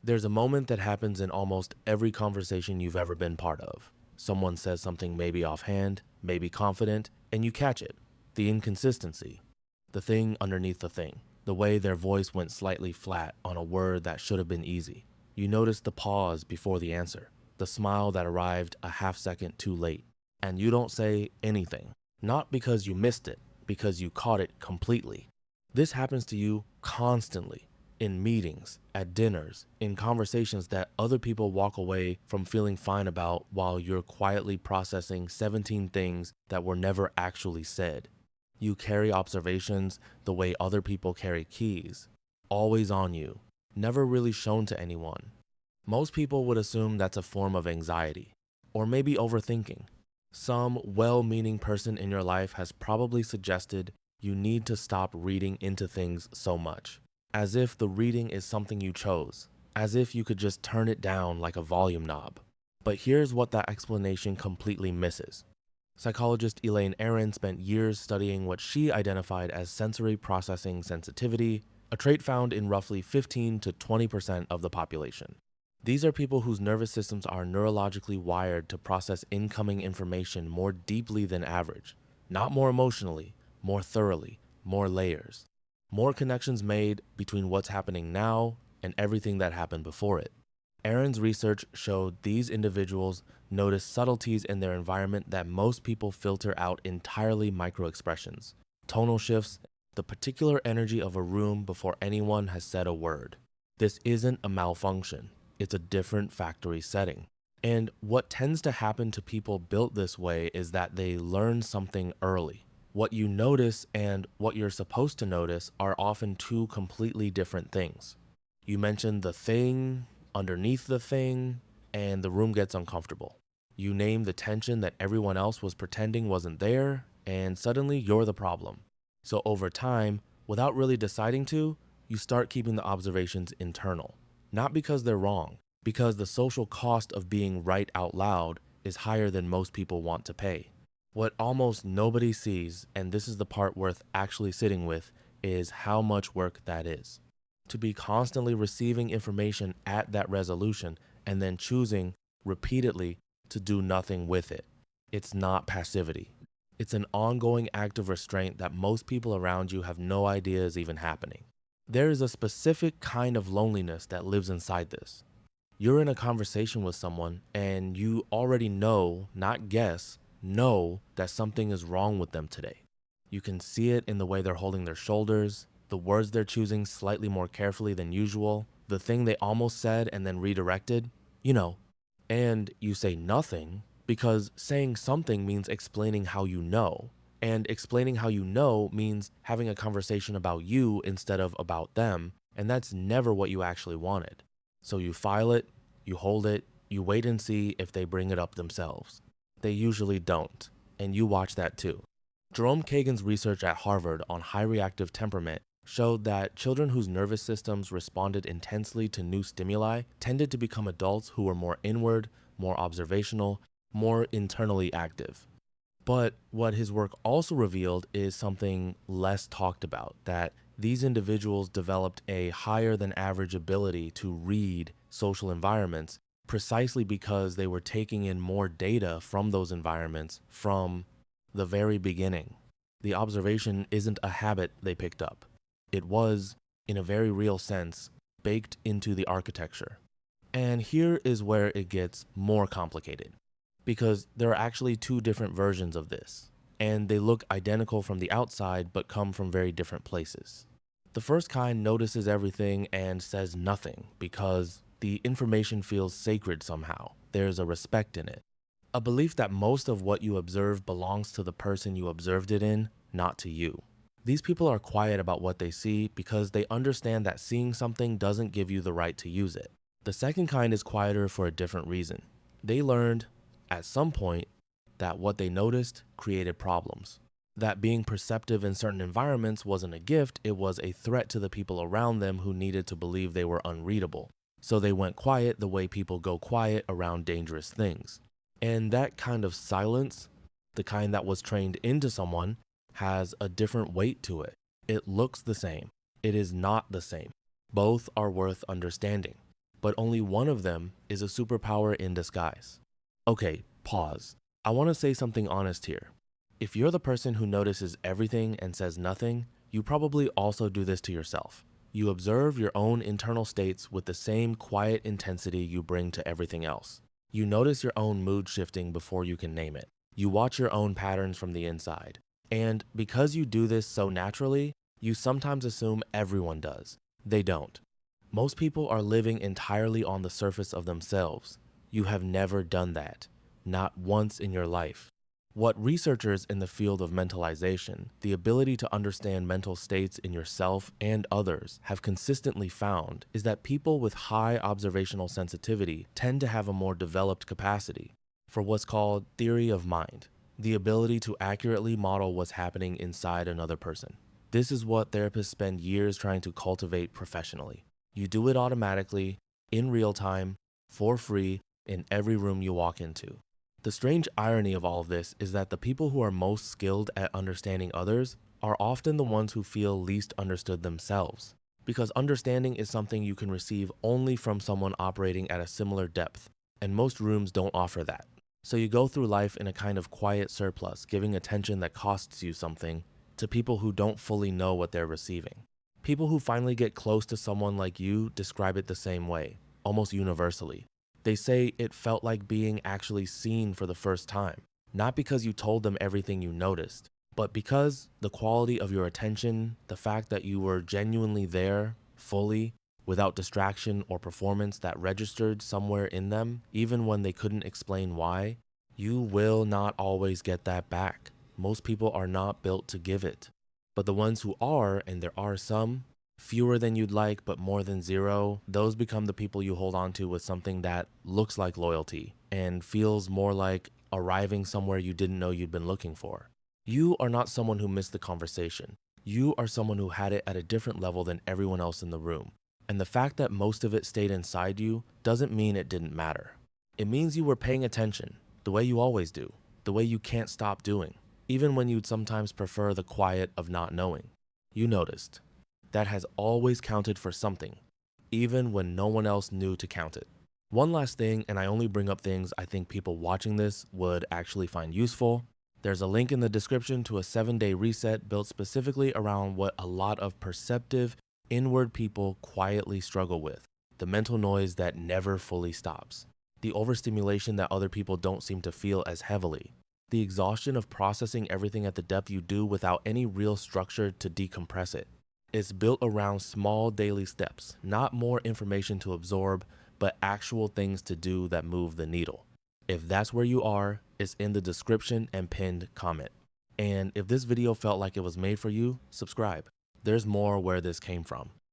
There's a moment that happens in almost every conversation you've ever been part of. Someone says something maybe offhand, maybe confident, and you catch it. The inconsistency. The thing underneath the thing. The way their voice went slightly flat on a word that should have been easy. You notice the pause before the answer. The smile that arrived a half second too late. And you don't say anything. Not because you missed it, because you caught it completely. This happens to you constantly. In meetings, at dinners, in conversations that other people walk away from feeling fine about while you're quietly processing 17 things that were never actually said. You carry observations the way other people carry keys, always on you, never really shown to anyone. Most people would assume that's a form of anxiety, or maybe overthinking. Some well-meaning person in your life has probably suggested you need to stop reading into things so much. As if the reading is something you chose, as if you could just turn it down like a volume knob. But here's what that explanation completely misses. Psychologist Elaine Aron spent years studying what she identified as sensory processing sensitivity, a trait found in roughly 15 to 20% of the population. These are people whose nervous systems are neurologically wired to process incoming information more deeply than average, not more emotionally, more thoroughly, more layers. More connections made between what's happening now and everything that happened before it. Aaron's research showed these individuals notice subtleties in their environment that most people filter out entirely microexpressions, tonal shifts, the particular energy of a room before anyone has said a word. This isn't a malfunction, it's a different factory setting. And what tends to happen to people built this way is that they learn something early. What you notice and what you're supposed to notice are often two completely different things. You mention the thing, underneath the thing, and the room gets uncomfortable. You name the tension that everyone else was pretending wasn't there, and suddenly you're the problem. So over time, without really deciding to, you start keeping the observations internal. Not because they're wrong, because the social cost of being right out loud is higher than most people want to pay. What almost nobody sees, and this is the part worth actually sitting with, is how much work that is. To be constantly receiving information at that resolution and then choosing repeatedly to do nothing with it. It's not passivity. It's an ongoing act of restraint that most people around you have no idea is even happening. There is a specific kind of loneliness that lives inside this. You're in a conversation with someone and you already know, not guess, know that something is wrong with them today. You can see it in the way they're holding their shoulders, the words they're choosing slightly more carefully than usual, the thing they almost said and then redirected, you know. And you say nothing because saying something means explaining how you know. And explaining how you know means having a conversation about you instead of about them, and that's never what you actually wanted. So you file it, you hold it, you wait and see if they bring it up themselves. They usually don't, and you watch that too. Jerome Kagan's research at Harvard on high reactive temperament showed that children whose nervous systems responded intensely to new stimuli tended to become adults who were more inward, more observational, more internally active. But what his work also revealed is something less talked about, that these individuals developed a higher than average ability to read social environments precisely because they were taking in more data from those environments from the very beginning. The observation isn't a habit they picked up. It was, in a very real sense, baked into the architecture. And here is where it gets more complicated, because there are actually two different versions of this, and they look identical from the outside but come from very different places. The first kind notices everything and says nothing because the information feels sacred somehow. There's a respect in it. A belief that most of what you observe belongs to the person you observed it in, not to you. These people are quiet about what they see because they understand that seeing something doesn't give you the right to use it. The second kind is quieter for a different reason. They learned, at some point, that what they noticed created problems. That being perceptive in certain environments wasn't a gift, it was a threat to the people around them who needed to believe they were unreadable. So they went quiet the way people go quiet around dangerous things. And that kind of silence, the kind that was trained into someone, has a different weight to it. It looks the same. It is not the same. Both are worth understanding. but only one of them is a superpower in disguise. Okay, pause. I want to say something honest here. If you're the person who notices everything and says nothing, you probably also do this to yourself. You observe your own internal states with the same quiet intensity you bring to everything else. You notice your own mood shifting before you can name it. You watch your own patterns from the inside. And because you do this so naturally, you sometimes assume everyone does. They don't. Most people are living entirely on the surface of themselves. You have never done that, not once in your life. What researchers in the field of mentalization, the ability to understand mental states in yourself and others, have consistently found is that people with high observational sensitivity tend to have a more developed capacity for what's called theory of mind, the ability to accurately model what's happening inside another person. This is what therapists spend years trying to cultivate professionally. You do it automatically, in real time, for free, in every room you walk into. The strange irony of all of this is that the people who are most skilled at understanding others are often the ones who feel least understood themselves, because understanding is something you can receive only from someone operating at a similar depth, and most rooms don't offer that. So you go through life in a kind of quiet surplus, giving attention that costs you something to people who don't fully know what they're receiving. People who finally get close to someone like you describe it the same way, almost universally. They say it felt like being actually seen for the first time, not because you told them everything you noticed, but because the quality of your attention, the fact that you were genuinely there, fully, without distraction or performance that registered somewhere in them, even when they couldn't explain why. You will not always get that back. Most people are not built to give it. But the ones who are, and there are some, fewer than you'd like, but more than zero, those become the people you hold on to with something that looks like loyalty and feels more like arriving somewhere you didn't know you'd been looking for. You are not someone who missed the conversation. You are someone who had it at a different level than everyone else in the room. And the fact that most of it stayed inside you doesn't mean it didn't matter. It means you were paying attention, the way you always do, the way you can't stop doing, even when you'd sometimes prefer the quiet of not knowing. You noticed. That has always counted for something, even when no one else knew to count it. One last thing, and I only bring up things I think people watching this would actually find useful. There's a link in the description to a 7-day reset built specifically around what a lot of perceptive, inward people quietly struggle with, the mental noise that never fully stops, the overstimulation that other people don't seem to feel as heavily, the exhaustion of processing everything at the depth you do without any real structure to decompress it. It's built around small daily steps, not more information to absorb, but actual things to do that move the needle. If that's where you are, it's in the description and pinned comment. And if this video felt like it was made for you, subscribe. There's more where this came from.